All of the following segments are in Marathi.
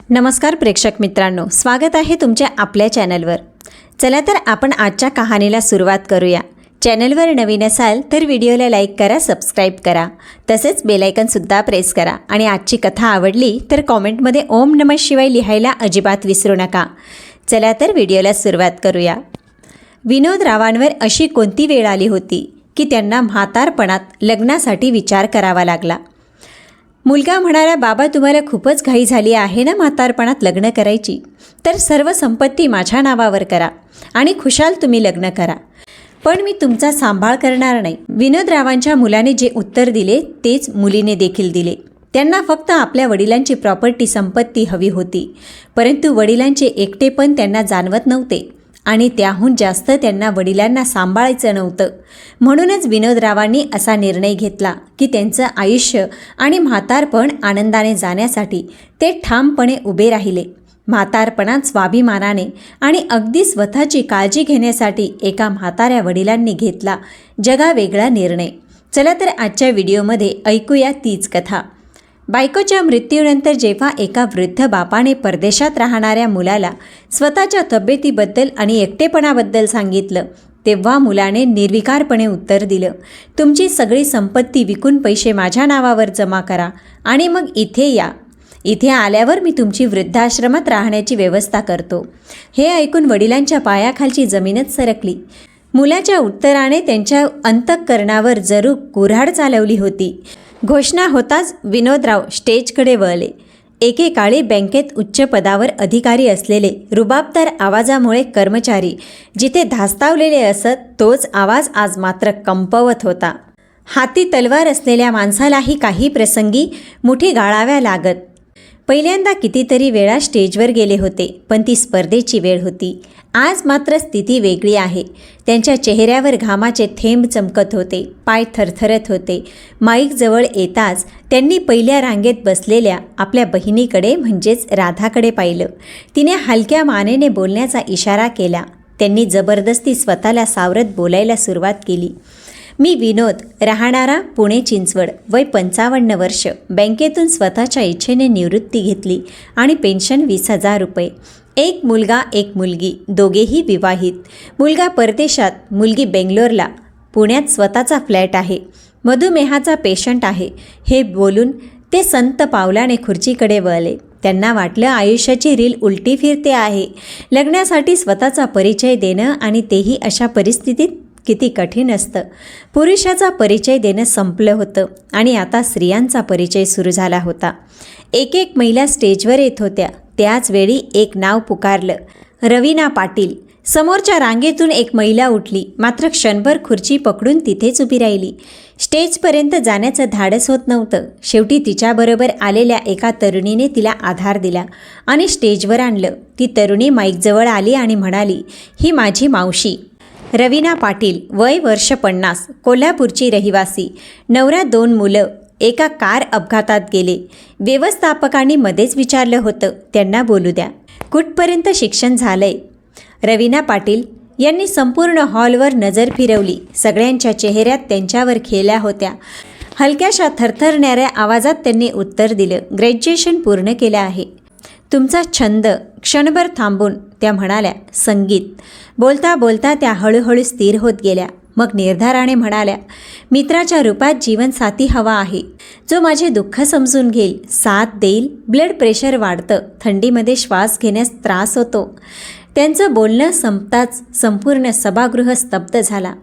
नमस्कार प्रेक्षक मित्रांनो, स्वागत आहे तुमच्या आपल्या चॅनलवर। चला तर आपण आजच्या कहाणीला सुरुवात करूया। चॅनलवर नवीन असाल तर व्हिडिओला लाईक करा, सबस्क्राईब करा, तसेच बेल आयकॉनसुद्धा प्रेस करा आणि आजची कथा आवडली तर कॉमेंटमध्ये ओम नमः शिवाय लिहायला अजिबात विसरू नका। चला तर व्हिडिओला सुरुवात करूया। विनोदरावांवर अशी कोणती वेळ आली होती की त्यांना म्हातारपणात लग्नासाठी विचार करावा लागला। मुलगा म्हणाला, बाबा तुम्हाला खूपच घाई झाली आहे ना म्हातारपणात लग्न करायची, तर सर्व संपत्ती माझ्या नावावर करा आणि खुशाल तुम्ही लग्न करा, पण मी तुमचा सांभाळ करणार नाही। विनोदरावांच्या मुलाने जे उत्तर दिले तेच मुलीने देखील दिले। त्यांना फक्त आपल्या वडिलांची प्रॉपर्टी संपत्ती हवी होती, परंतु वडिलांचे एकटेपण त्यांना जाणवत नव्हते आणि त्याहून जास्त त्यांना वडिलांना सांभाळायचं नव्हतं। म्हणूनच विनोदरावांनी असा निर्णय घेतला की त्यांचं आयुष्य आणि म्हातारपण आनंदाने जाण्यासाठी ते ठामपणे उभे राहिले। म्हातारपणात स्वाभिमानाने आणि अगदी स्वतःची काळजी घेण्यासाठी एका म्हाताऱ्या वडिलांनी घेतला जगावेगळा निर्णय। चला तर आजच्या व्हिडिओमध्ये ऐकूया तीच कथा। बायकोच्या मृत्यूनंतर जेव्हा एका वृद्ध बापाने परदेशात राहणाऱ्या मुलाला स्वतःच्या तब्येतीबद्दल आणि एकटेपणाबद्दल सांगितलं, तेव्हा मुलाने निर्विकारपणे उत्तर दिलं, तुमची सगळी संपत्ती विकून पैसे माझ्या नावावर जमा करा आणि मग इथे या। इथे आल्यावर मी तुमची वृद्धाश्रमात राहण्याची व्यवस्था करतो। हे ऐकून वडिलांच्या पायाखालची जमीनच सरकली। मुलाच्या उत्तराने त्यांच्या अंतःकरणावर जरूर कुऱ्हाड चालवली होती। घोषणा होताच विनोदराव स्टेजकडे वळले। एकेकाळी बँकेत उच्च पदावर अधिकारी असलेले रुबाबदार आवाजामुळे कर्मचारी जिथे धास्तावलेले असत, तोच आवाज आज मात्र कंपवत होता। हाती तलवार असलेल्या माणसालाही काही प्रसंगी मुठी गाळाव्या लागत। पहिल्यांदा कितीतरी वेळा स्टेजवर गेले होते, पण ती स्पर्धेची वेळ होती। आज मात्र स्थिती वेगळी आहे। त्यांच्या चेहऱ्यावर घामाचे थेंब चमकत होते, पाय थरथरत होते। माईक जवळ येताच त्यांनी पहिल्या रांगेत बसलेल्या आपल्या बहिणीकडे म्हणजेच राधाकडे पाहिलं। तिने हलक्या मानेने बोलण्याचा इशारा केला। त्यांनी जबरदस्ती स्वतःला सावरत बोलायला सुरुवात केली। मी विनोद, राहणारा पुणे चिंचवड, वय 55 वर्ष, बँकेतून स्वतःच्या इच्छेने निवृत्ती घेतली आणि पेन्शन 20,000 रुपये। एक मुलगा एक मुलगी, दोघेही विवाहित। मुलगा परदेशात, मुलगी बेंगलोरला। पुण्यात स्वतःचा फ्लॅट आहे। मधुमेहाचा पेशंट आहे। हे बोलून ते संत पावलाने खुर्चीकडे वळले। त्यांना वाटलं आयुष्याची रील उलटी फिरते आहे। लग्नासाठी स्वतःचा परिचय देणं आणि तेही अशा परिस्थितीत किती कठीण असतं। पुरुषाचा परिचय देणं संपलं होतं आणि आता स्त्रियांचा परिचय सुरू झाला होता। एक एक महिला स्टेजवर येत होत्या। त्याच वेळी एक नाव पुकारलं, रवीना पाटील। समोरच्या रांगेतून एक महिला उठली, मात्र क्षणभर खुर्ची पकडून तिथेच उभी राहिली। स्टेजपर्यंत जाण्याचं धाडस होत नव्हतं। शेवटी तिच्याबरोबर आलेल्या एका तरुणीने तिला आधार दिला आणि स्टेजवर आणलं। ती तरुणी माईकजवळ आली आणि म्हणाली, ही माझी मावशी रवीना पाटील, वय वर्ष 50, कोल्हापूरची रहिवासी, नवरा 2 मुलं, एका कार अपघातात गेले। व्यवस्थापकांनी मध्येच विचारलं होतं, त्यांना बोलू द्या, कुठपर्यंत शिक्षण झालंय? रवीना पाटील यांनी संपूर्ण हॉलवर नजर फिरवली। सगळ्यांच्या चेहऱ्यात त्यांच्यावर खेळल्या होत्या। हलक्याशा थरथरणाऱ्या आवाजात त्यांनी उत्तर दिलं, ग्रॅज्युएशन पूर्ण केलं आहे। तुमचा छंद? क्षणभर थांबून त्या म्हणाल्या, संगीत। बोलता बोलता त्या हळूहळू स्थिर होत गेल्या। मग निर्धाराने म्हणाल्या, मित्राच्या रूपात जीवनसाथी हवा आहे, जो माझे दुःख समजून घेईल, साथ देईल। ब्लड प्रेशर वाढतं, थंडीमध्ये श्वास घेण्यास त्रास होतो। त्यांचं बोलणं संपताच संपूर्ण सभागृह स्तब्ध झाला।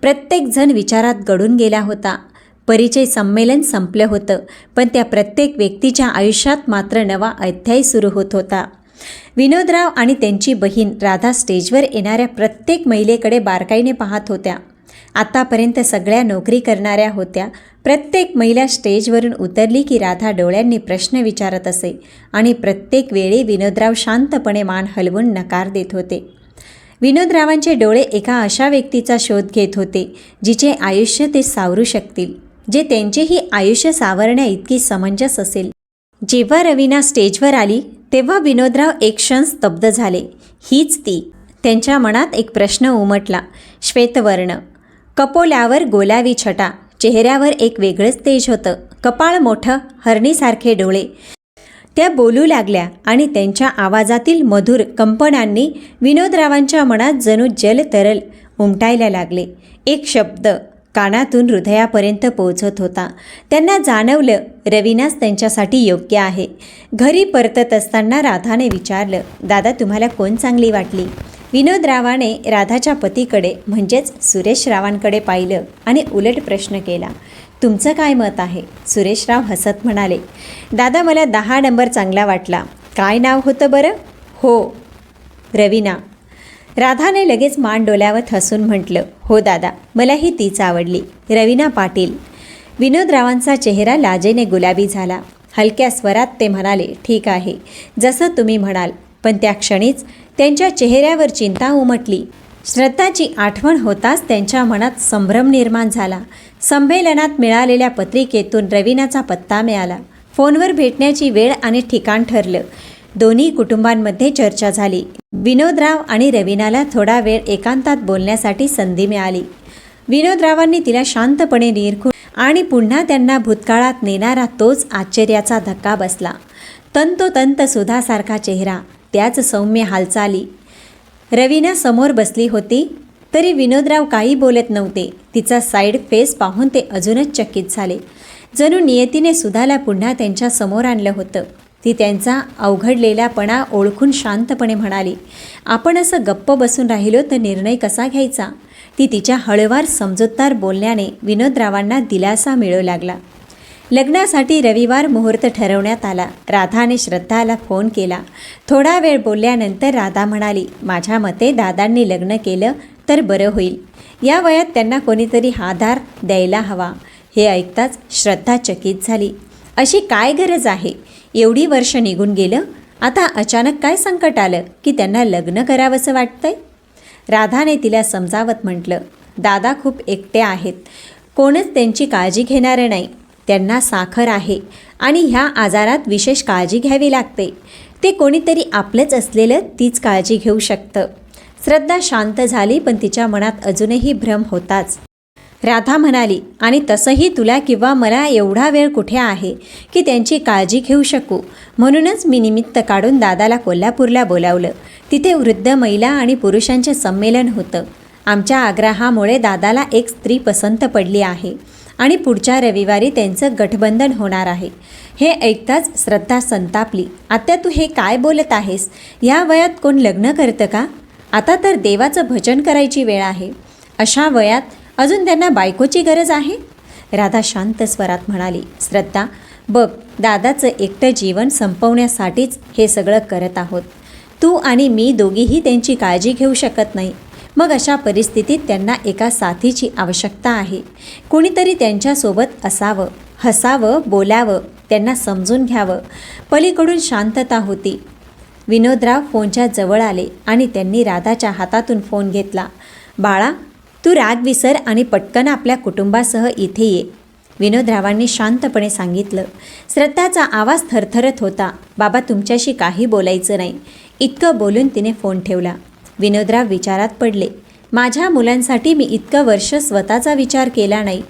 प्रत्येकजण विचारात गढून गेला होता। परिचय संमेलन संपलं होतं, पण त्या प्रत्येक व्यक्तीच्या आयुष्यात मात्र नवा अध्याय सुरू होत होता। विनोदराव आणि त्यांची बहीण राधा स्टेजवर येणाऱ्या प्रत्येक महिलेकडे बारकाईने पाहत होत्या। आतापर्यंत सगळ्या नोकरी करणाऱ्या होत्या। प्रत्येक महिला स्टेजवरून उतरली की राधा डोळ्यांनी प्रश्न विचारत असे आणि प्रत्येक वेळी विनोदराव शांतपणे मान हलवून नकार देत होते। विनोदरावांचे डोळे एका अशा व्यक्तीचा शोध घेत होते, जिचे आयुष्य ते सावरू शकतील, जे त्यांचेही आयुष्य सावरण्या इतकी समंजस असेल। जेव्हा रवीना स्टेजवर आली तेव्हा विनोदराव एक क्षण स्तब्ध झाले। हीच ती? त्यांच्या मनात एक प्रश्न उमटला। श्वेतवर्ण, कपोलावर गोलावी छटा, चेहऱ्यावर एक वेगळंच तेज होतं। कपाळ मोठं, हरणीसारखे डोळे, त्या बोलू लागल्या आणि त्यांच्या आवाजातील मधुर कंपनांनी विनोदरावांच्या मनात जणू जलतरल उमटायला लागले. एक शब्द कानातून हृदयापर्यंत पोहोचत होता. त्यांना जाणवलं रवीनाच त्यांच्यासाठी योग्य आहे. घरी परतत असताना राधाने विचारलं, दादा तुम्हाला कोण चांगली वाटली? विनोदरावाने राधाच्या पतीकडे म्हणजेच सुरेशरावांकडे पाहिलं आणि उलट प्रश्न केला, तुमचं काय मत आहे? सुरेशराव हसत म्हणाले, दादा मला 10 नंबर चांगला वाटला. काय नाव होतं बरं? हो, रवीना. राधाने लगेच मान डोल्यावत हसून म्हटलं, हो दादा, मलाही तीच आवडली, रवीना पाटील. विनोदरावांचा चेहरा लाजेने गुलाबी झाला. हलक्या स्वरात ते म्हणाले, ठीक आहे, जसं तुम्ही म्हणाल. पण त्या क्षणीच त्यांच्या चेहऱ्यावर चिंता उमटली. श्रद्धाची आठवण होताच त्यांच्या मनात संभ्रम निर्माण झाला. संमेलनात मिळालेल्या पत्रिकेतून रवीनाचा पत्ता मिळाला. फोनवर भेटण्याची वेळ आणि ठिकाण ठरलं. दोन्ही कुटुंबांमध्ये चर्चा झाली. विनोदराव आणि रवीनाला थोडा वेळ एकांतात बोलण्यासाठी संधी मिळाली. विनोदरावांनी तिला शांतपणे निरखून आणि पुन्हा त्यांना भूतकाळात नेणारा तोच आश्चर्याचा धक्का बसला. तंतोतंत सुधासारखा चेहरा, त्याच सौम्य हालचाली. रवीना समोर बसली होती तरी विनोदराव काही बोलत नव्हते. तिचा साईड फेस पाहून ते अजूनच चकित झाले. जणू नियतीने सुधाला पुन्हा त्यांच्या समोर आणलं होतं. ती त्यांचा अवघडलेलापणा ओळखून शांतपणे म्हणाली, आपण असं गप्प बसून राहिलो तर निर्णय कसा घ्यायचा? ती तिच्या हळूवार समजूतदार बोलण्याने विनोदरावांना दिलासा मिळू लागला. लग्नासाठी रविवार मुहूर्त ठरवण्यात आला. राधाने श्रद्धाला फोन केला. थोडा वेळ बोलल्यानंतर राधा म्हणाली, माझ्या मते दादांनी लग्न केलं तर बरं होईल. या वयात त्यांना कोणीतरी आधार द्यायला हवा. हे ऐकताच श्रद्धा चकित झाली. अशी काय गरज आहे? एवढी वर्ष निघून गेलं, आता अचानक काय संकट आलं की त्यांना लग्न करावंसं वाटतंय? राधाने तिला समजावत म्हटलं, दादा खूप एकटे आहेत, कोणच त्यांची काळजी घेणारं नाही. त्यांना साखर आहे आणि ह्या आजारात विशेष काळजी घ्यावी लागते. ते कोणीतरी आपलंच असलेलं तीच काळजी घेऊ शकतं. श्रद्धा शांत झाली, पण तिच्या मनात अजूनही भ्रम होताच. राधा म्हणाली, आणि तसंही तुला किंवा मला एवढा वेळ कुठे आहे की त्यांची काळजी घेऊ शकू. म्हणूनच मी निमित्त काढून दादाला कोल्हापूरला बोलावलं. तिथे वृद्ध महिला आणि पुरुषांचे संमेलन होतं. आमच्या आग्रहामुळे दादाला एक स्त्री पसंत पडली आहे आणि पुढच्या रविवारी त्यांचं गठबंधन होणार आहे. हे ऐकताच श्रद्धा संतापली. आत्या तू हे काय बोलत आहेस? या वयात कोण लग्न करतं का? आता तर देवाचं भजन करायची वेळ आहे. अशा वयात अजून त्यांना बायकोची गरज आहे? राधा शांत स्वरात म्हणाली, श्रद्धा बघ, दादाचं एकटं जीवन संपवण्यासाठीच हे सगळं करत आहोत. तू आणि मी दोघीही त्यांची काळजी घेऊ शकत नाही. मग अशा परिस्थितीत त्यांना एका साथीची आवश्यकता आहे. कोणीतरी त्यांच्यासोबत असावं, हसावं, बोलावं, त्यांना समजून घ्यावं. पलीकडून शांतता होती. विनोदराव फोनच्या जवळ आले आणि त्यांनी राधाच्या हातातून फोन घेतला. बाळा, तू राग विसर आणि पटकन आपल्या कुटुंबासह इथे ये, विनोदरावांनी शांतपणे सांगितलं. श्रद्धाचा आवाज थरथरत होता. बाबा तुमच्याशी काही बोलायचं नाही. इतकं बोलून तिने फोन ठेवला. विनोदराव विचारात पडले. माझ्या मुलांसाठी मी इतकं वर्ष स्वतःचा विचार केला नाही.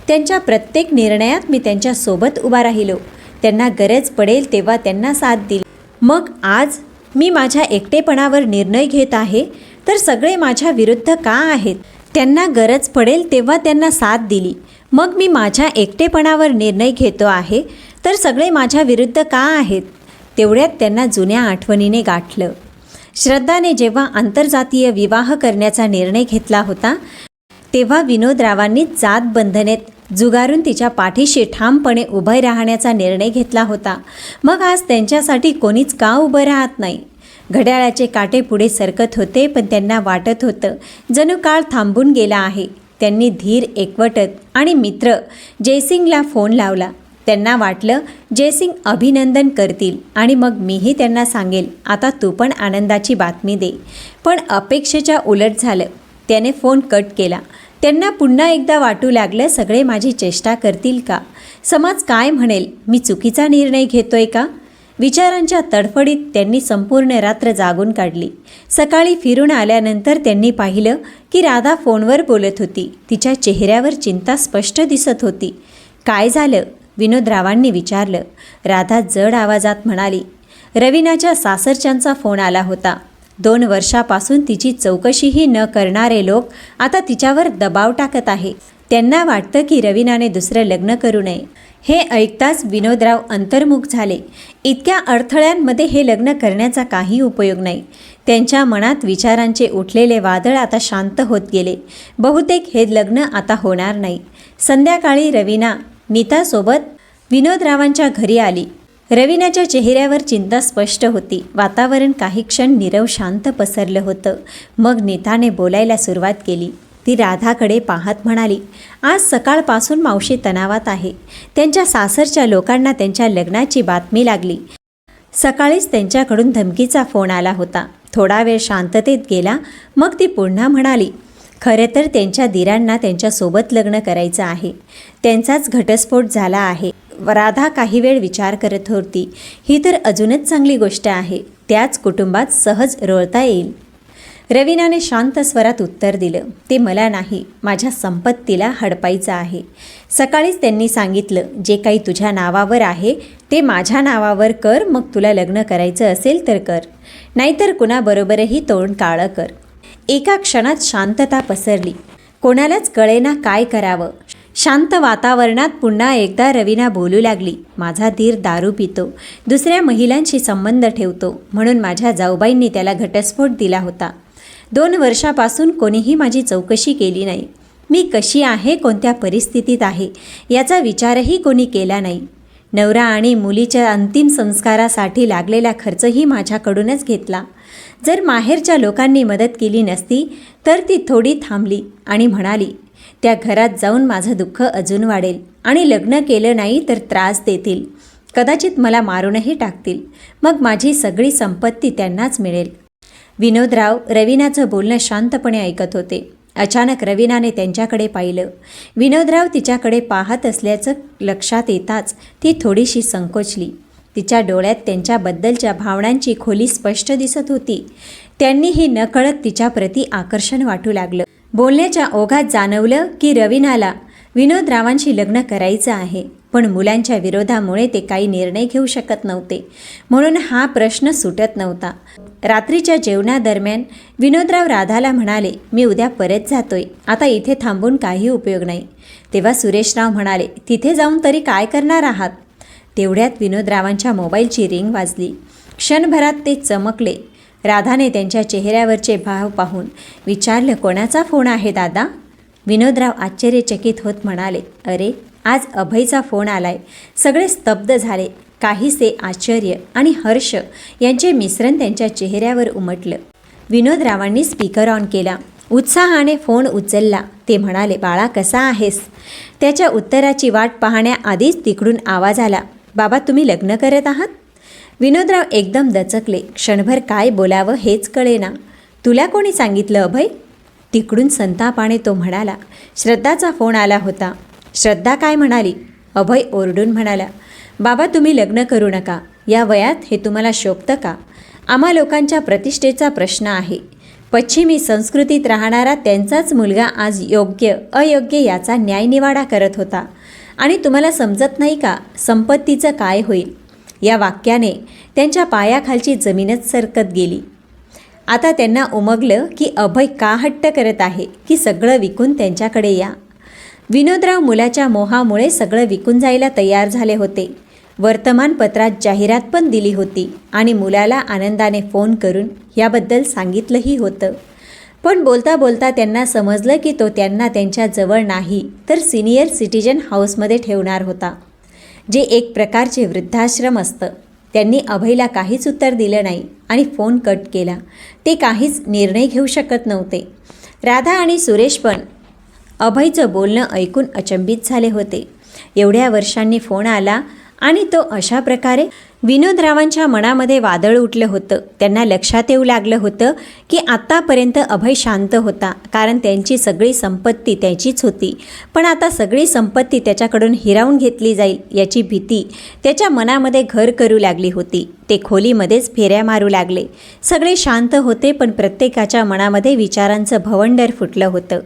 त्यांच्या प्रत्येक निर्णयात मी त्यांच्यासोबत उभा राहिलो. त्यांना गरज पडेल तेव्हा त्यांना साथ दिली. मग आज मी माझ्या एकटेपणावर निर्णय घेत आहे तर सगळे माझ्या विरुद्ध का आहेत? त्यांना गरज पडेल तेव्हा त्यांना साथ दिली. मग मी माझ्या एकटेपणावर निर्णय घेतो आहे तर सगळे माझ्या विरुद्ध का आहेत? तेवढ्यात त्यांना जुन्या आठवणीने गाठलं. श्रद्धाने जेव्हा आंतरजातीय विवाह करण्याचा निर्णय घेतला होता तेव्हा विनोदरावांनी जात बंधनेत जुगारून तिच्या पाठीशी ठामपणे उभे राहण्याचा निर्णय घेतला होता. मग आज त्यांच्यासाठी कोणीच का उभं राहत नाही? घड्याळाचे काटे पुढे सरकत होते, पण त्यांना वाटत होतं जणू काळ थांबून गेला आहे. त्यांनी धीर एकवटत आणि मित्र जयसिंगला फोन लावला. त्यांना वाटलं जयसिंग अभिनंदन करतील आणि मग मीही त्यांना सांगेल, आता तू पण आनंदाची बातमी दे. पण अपेक्षेच्या उलट झालं. त्याने फोन कट केला. त्यांना पुन्हा एकदा वाटू लागलं, सगळे माझी चेष्टा करतील का? समाज काय म्हणेल? मी चुकीचा निर्णय घेतोय का? विचारांच्या तडफडीत त्यांनी संपूर्ण रात्र जागून काढली. सकाळी फिरून आल्यानंतर त्यांनी पाहिलं की राधा फोनवर बोलत होती. तिच्या चेहऱ्यावर चिंता स्पष्ट दिसत होती. काय झालं? विनोदरावांनी विचारलं. राधा जड आवाजात म्हणाली, रवीनाच्या सासरच्यांचा फोन आला होता. 2 वर्षापासून तिची चौकशीही न करणारे लोक आता तिच्यावर दबाव टाकत आहे. त्यांना वाटतं की रवीनाने दुसरं लग्न करू नये. हे ऐकताच विनोदराव अंतर्मुख झाले. इतक्या अडथळ्यांमध्ये हे लग्न करण्याचा काही उपयोग नाही. त्यांच्या मनात विचारांचे उठलेले वादळ आता शांत होत गेले. बहुतेक हे लग्न आता होणार नाही. संध्याकाळी रवीना नीतासोबत विनोदरावांच्या घरी आली. रवीनाच्या चेहऱ्यावर चिंता स्पष्ट होती. वातावरण काही क्षण नीरव शांत पसरलं होतं. मग नीताने बोलायला सुरुवात केली. ती राधाकडे पाहत म्हणाली, आज सकाळपासून मावशी तणावात आहे. त्यांच्या सासरच्या लोकांना त्यांच्या लग्नाची बातमी लागली. सकाळीच त्यांच्याकडून धमकीचा फोन आला होता. थोडा वेळ शांततेत गेला. मग ती पुन्हा म्हणाली, खरं तर त्यांच्या दिरांना त्यांच्यासोबत लग्न करायचं आहे. त्यांचाच घटस्फोट झाला आहे. राधा काही वेळ विचार करत होती. ही तर अजूनच चांगली गोष्ट आहे. त्याच कुटुंबात सहज रोळता येईल. रवीनाने शांत स्वरात उत्तर दिलं, ते मला नाही, माझ्या संपत्तीला हडपायचं आहे. सकाळीच त्यांनी सांगितलं, जे काही तुझ्या नावावर आहे ते माझ्या नावावर कर. मग तुला लग्न करायचं असेल तर कर, नाहीतर कुणाबरोबरही तोंड काळं कर. एका क्षणात शांतता पसरली. कोणालाच कळेना काय करावं. शांत वातावरणात पुन्हा एकदा रवीना बोलू लागली, माझा धीर दारू पितो, दुसऱ्या महिलांशी संबंध ठेवतो, म्हणून माझ्या जाऊबाईंनी त्याला घटस्फोट दिला होता. 2 वर्षापासून कोणीही माझी चौकशी केली नाही. मी कशी आहे, कोणत्या परिस्थितीत आहे याचा विचारही कोणी केला नाही. नवरा आणि मुलीच्या अंतिम संस्कारासाठी लागलेला खर्चही माझ्याकडूनच घेतला. जर माहेरच्या लोकांनी मदत केली नसती तर ती थोडी थांबली आणि म्हणाली, त्या घरात जाऊन माझं दुःख अजून वाढेल आणि लग्न केलं नाही तर त्रास देतील. कदाचित मला मारूनही टाकतील. मग माझी सगळी संपत्ती त्यांनाच मिळेल. विनोदराव रवीनाचं बोलणं शांतपणे ऐकत होते. अचानक रवीनाने त्यांच्याकडे पाहिलं. विनोदराव तिच्याकडे पाहत असल्याचं लक्षात येताच ती थोडीशी संकोचली. तिच्या डोळ्यात त्यांच्याबद्दलच्या भावनांची खोली स्पष्ट दिसत होती. त्यांनीही नकळत तिच्याप्रती आकर्षण वाटू लागलं. बोलण्याच्या ओघात जाणवलं की रवीनाला विनोदरावांशी लग्न करायचं आहे, पण मुलांच्या विरोधामुळे ते काही निर्णय घेऊ शकत नव्हते. म्हणून हा प्रश्न सुटत नव्हता. रात्रीच्या जेवणादरम्यान विनोदराव राधाला म्हणाले, मी उद्या परत जातोय, आता इथे थांबून काही उपयोग नाही. तेव्हा सुरेशराव म्हणाले, तिथे जाऊन तरी काय करणार आहात? तेवढ्यात विनोदरावांच्या मोबाईलची रिंग वाजली. क्षणभरात ते चमकले. राधाने त्यांच्या चेहऱ्यावरचे भाव पाहून विचारलं, कोणाचा फोन आहे दादा? विनोदराव आश्चर्यचकित होत म्हणाले, अरे आज अभयचा फोन आलाय. सगळे स्तब्ध झाले. काहीसे आश्चर्य आणि हर्ष यांचे मिश्रण त्यांच्या चेहऱ्यावर उमटलं. विनोदरावांनी स्पीकर ऑन केला. उत्साहाने फोन उचलला. ते म्हणाले, बाळा कसा आहेस? त्याच्या उत्तराची वाट पाहण्याआधीच तिकडून आवाज आला, बाबा तुम्ही लग्न करत आहात? विनोदराव एकदम दचकले. क्षणभर काय बोलावं हेच कळेना. तुला कोणी सांगितलं अभय? तिकडून संतापाने तो म्हणाला, श्रद्धाचा फोन आला होता. श्रद्धा काय म्हणाली? अभय ओरडून म्हणाला, बाबा तुम्ही लग्न करू नका. या वयात हे तुम्हाला शोभतं का? आम्हा लोकांच्या प्रतिष्ठेचा प्रश्न आहे. पश्चिमी संस्कृतीत राहणारा त्यांचाच मुलगा आज योग्य अयोग्य याचा न्यायनिवाडा करत होता. आणि तुम्हाला समजत नाही का संपत्तीचं काय होईल? या वाक्याने त्यांच्या पायाखालची जमीनच सरकत गेली. आता त्यांना उमगलं की अभय का हट्ट करत आहे की सगळं विकून त्यांच्याकडे या. विनोदराव मुलाच्या मोहामुळे सगळं विकून जायला तयार झाले होते. वर्तमानपत्रात जाहिरात पण दिली होती आणि मुलाला आनंदाने फोन करून याबद्दल सांगितलंही होतं. पण बोलता बोलता त्यांना समजलं की तो त्यांना त्यांच्याजवळ नाही तर सिनियर सिटीजन हाऊसमध्ये ठेवणार होता, जे एक प्रकारचे वृद्धाश्रम असतं. त्यांनी अभयला काहीच उत्तर दिलं नाही आणि फोन कट केला. ते काहीच निर्णय घेऊ शकत नव्हते. राधा आणि सुरेश पण अभयचं बोलणं ऐकून अचंबित झाले होते. एवढ्या वर्षांनी फोन आला आणि तो अशा प्रकारे. विनोदरावांच्या मनामध्ये वादळ उठलं होतं. त्यांना लक्षात येऊ लागलं होतं की आत्तापर्यंत अभय शांत होता, कारण त्यांची सगळी संपत्ती त्याचीच होती. पण आता सगळी संपत्ती त्याच्याकडून हिरावून घेतली जाईल याची भीती त्याच्या मनामध्ये घर करू लागली होती. ते खोलीमध्येच फेऱ्या मारू लागले. सगळे शांत होते, पण प्रत्येकाच्या मनामध्ये विचारांचं भवंडर फुटलं होतं.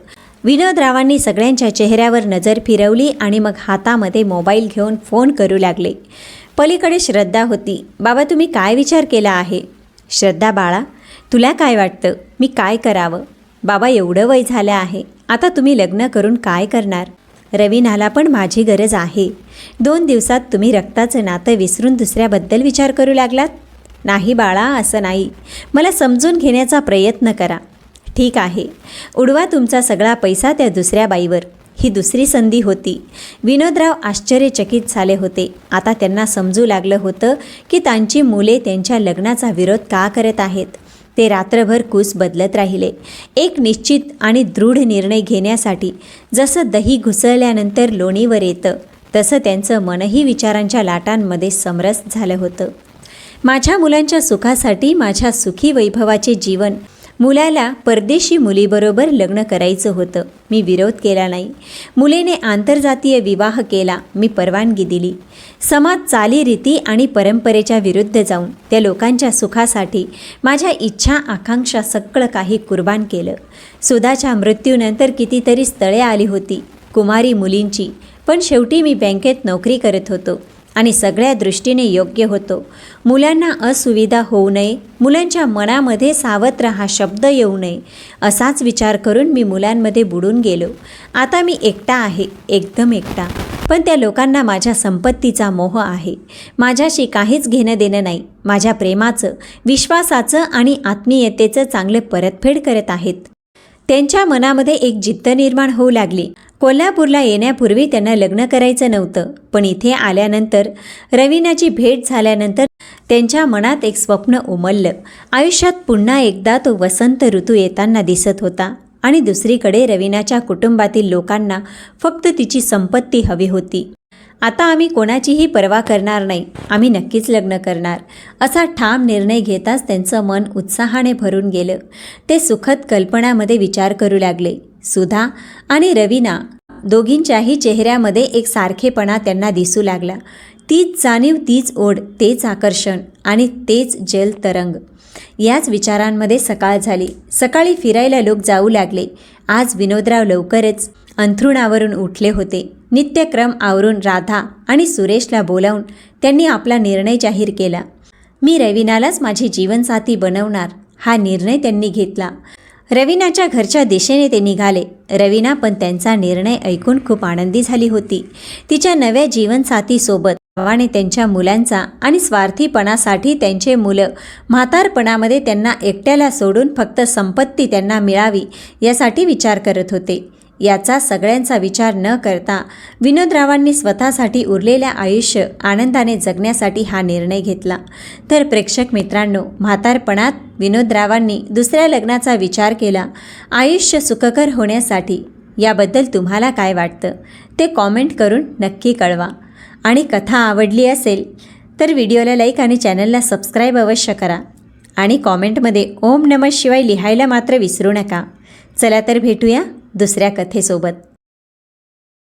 विनोदरावांनी सगळ्यांच्या चेहऱ्यावर नजर फिरवली आणि मग हातामध्ये मोबाईल घेऊन फोन करू लागले. पलीकडे श्रद्धा होती. बाबा, तुम्ही काय विचार केला आहे? श्रद्धा, बाळा, तुला काय वाटतं मी काय करावं? बाबा, एवढं वय झालं आहे, आता तुम्ही लग्न करून काय करणार? रवीनाला पण माझी गरज आहे. 2 दिवसात तुम्ही रक्ताचं नातं विसरून दुसऱ्याबद्दल विचार करू लागलात? नाही बाळा, असं नाही. मला समजून घेण्याचा प्रयत्न करा. ठीक आहे, उडवा तुमचा सगळा पैसा त्या दुसऱ्या बाईवर. ही दुसरी संधी होती. विनोदराव आश्चर्यचकित झाले होते. आता त्यांना समजू लागलं होतं की त्यांची मुले त्यांच्या लग्नाचा विरोध का करत आहेत. ते रात्रभर कूस बदलत राहिले. एक निश्चित आणि दृढ निर्णय घेण्यासाठी जसं दही घुसळल्यानंतर लोणीवर येतं, तसं त्यांचं मनही विचारांच्या लाटांमध्ये समरस झालं होतं. माझ्या मुलांच्या सुखासाठी माझ्या सुखी वैभवाचे जीवन मुलाला परदेशी मुलीबरोबर लग्न करायचं होतं. मी विरोध केला नाही. मुलीने आंतरजातीय विवाह केला. मी परवानगी दिली. समाज चालीरीती आणि परंपरेच्या विरुद्ध जाऊन त्या लोकांच्या सुखासाठी माझ्या इच्छा आकांक्षा सगळं काही कुर्बान केलं. सुधाच्या मृत्यूनंतर कितीतरी स्थळे आली होती कुमारी मुलींची, पण शेवटी मी बँकेत नोकरी करत होतो आणि सगळ्या दृष्टीने योग्य होतो. मुलांना असुविधा होऊ नये, मुलांच्या मनामध्ये सावत्र हा शब्द येऊ नये, असाच विचार करून मी मुलांमध्ये बुडून गेलो. आता मी एकटा आहे, एकदम एकटा. पण त्या लोकांना माझ्या संपत्तीचा मोह आहे. माझ्याशी काहीच घेणं देणं नाही. माझ्या प्रेमाचं, विश्वासाचं आणि आत्मीयतेचं चांगले परतफेड करत आहेत. त्यांच्या मनामध्ये एक जिद्द निर्माण होऊ लागली. कोल्हापूरला येण्यापूर्वी त्यांना लग्न करायचं नव्हतं, पण इथे आल्यानंतर, रवीनाची भेट झाल्यानंतर त्यांच्या मनात एक स्वप्न उमललं. आयुष्यात पुन्हा एकदा तो वसंत ऋतू येताना दिसत होता आणि दुसरीकडे रवीनाच्या कुटुंबातील लोकांना फक्त तिची संपत्ती हवी होती. आता आम्ही कोणाचीही पर्वा करणार नाही, आम्ही नक्कीच लग्न करणार, असा ठाम निर्णय घेताच त्यांचं मन उत्साहाने भरून गेलं. ते सुखद कल्पनामध्ये विचार करू लागले. सुधा आणि रवीना दोघींच्याही चेहऱ्यामध्ये एक सारखेपणा त्यांना दिसू लागला. तीच जाणीव, तीच ओढ, तेच आकर्षण आणि तेच जलतरंग. याच विचारांमध्ये सकाळ झाली. सकाळी फिरायला लोक जाऊ लागले. आज विनोदराव लवकरच अंथरुणावरून उठले होते. नित्यक्रम आवरून राधा आणि सुरेशला बोलावून त्यांनी आपला निर्णय जाहीर केला. मी रवीनालाच माझी जीवनसाथी बनवणार, हा निर्णय त्यांनी घेतला. रवीनाच्या घरच्या दिशेने ते निघाले. रवीना पण त्यांचा निर्णय ऐकून खूप आनंदी झाली होती. तिच्या नव्या जीवनसाथीसोबत भावाने त्यांच्या मुलांचा आणि स्वार्थीपणासाठी त्यांचे मुलं म्हातारपणामध्ये त्यांना एकट्याला सोडून फक्त संपत्ती त्यांना मिळावी यासाठी विचार करत होते. याचा सगळ्यांचा विचार न करता विनोदरावांनी स्वतःसाठी उरलेल्या आयुष्य आनंदाने जगण्यासाठी हा निर्णय घेतला. तर प्रेक्षक मित्रांनो, म्हातारपणात विनोदरावांनी दुसऱ्या लग्नाचा विचार केला आयुष्य सुखकर होण्यासाठी. याबद्दल तुम्हाला काय वाटतं ते कॉमेंट करून नक्की कळवा. आणि कथा आवडली असेल तर व्हिडिओला लाईक आणि चॅनलला सबस्क्राईब अवश्य करा. आणि कॉमेंटमध्ये ओम नमः शिवाय लिहायला मात्र विसरू नका. चला तर भेटूया दुसऱ्या कथेसोबत.